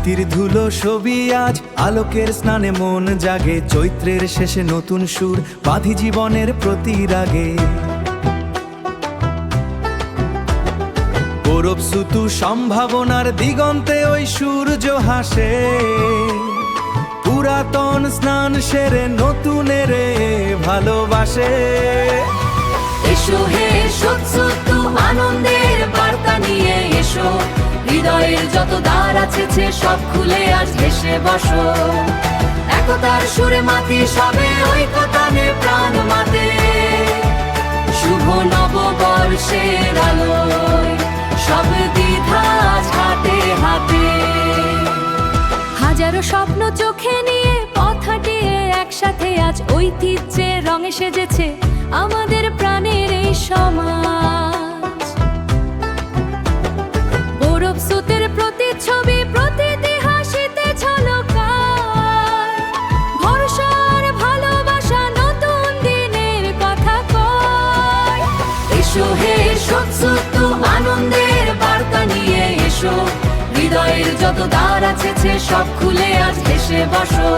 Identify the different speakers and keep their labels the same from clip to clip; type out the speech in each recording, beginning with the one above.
Speaker 1: মাটির ধুলো ছবি আজ আলোকের স্নানে মন জাগে, চৈত্রের শেষে নতুন সুর বাঁধি জীবনের প্রতিরাগে। গৌরব সুতু সম্ভাবনার দিগন্তে ওই সূর্য হাসে, পুরাতন স্নান সেরে নতুনের ভালোবাসে।
Speaker 2: এসো হে সৎসুতু আনন্দের বার্তা নিয়ে এসো, হৃদয়ের যত দ্বার আছে সব খুলে আজ হেসে বসো। একতার সুরে মাতি সবে ঐকতানে প্রাণ মাতে, শুভ নববর্ষের আলোয় সব দ্বিধা আজ হাতে হাতে। হাজারো স্বপ্ন চোখে নিয়ে পথ হাঁটিয়ে একসাথে আজ ঐতিহ্যের রঙে সেজেছে আমাদের প্রাণের এই সমাজ। গৌরব সুতের প্রতিচ্ছবি প্রতিটি হাসিতে ঝলকায়, ভরসার ভালোবাসা নতুন দিনের কথা কয়। এসো হে সৎসুতু আনন্দের বার্তা নিয়ে এসো, হৃদয়ের যত দ্বার আছে সব খুলে আজ হেসে বসো।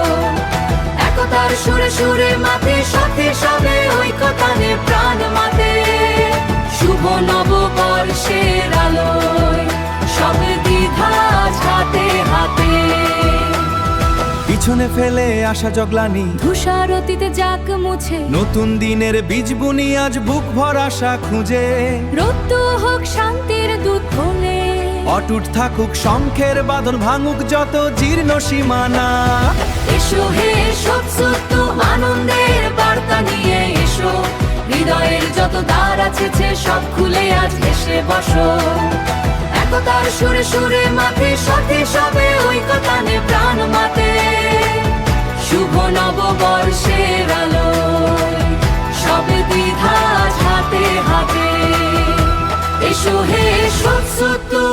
Speaker 2: একতার সুরে সুরে মাতে সাথে সবে ঐকতানে প্রাণ মাতে, শুভ নববর্ষের আলোয় সব দ্বিধা আজ হাতে হাতে।
Speaker 1: পিছনে ফেলে আসা জগলানি
Speaker 2: ধূসর অতীতে যাক মুছে,
Speaker 1: নতুন দিনের বীজ বুনি আজ বুক ভর আশা খুঁজে।
Speaker 2: রোদ্দু হোক শান্তির দুধ ফোলে,
Speaker 1: অটুট থাকুক শঙ্খের বাঁধন, ভাঙুক যত জীর্ণ সীমানা।
Speaker 2: এসো হে সৎসুতু আনন্দের বার্তা নিয়ে এসো, হৃদয়ের যত দ্বার আছে সব খুলে আজ হেসে বসো। একতার সুরে সুরে মাতে সাথে সবে ঐকতানে প্রাণ মাতে, শুভ নববর্ষের আলোয় সব দ্বিধা আজ হাতে হাতে। এসো হে সৎসুতু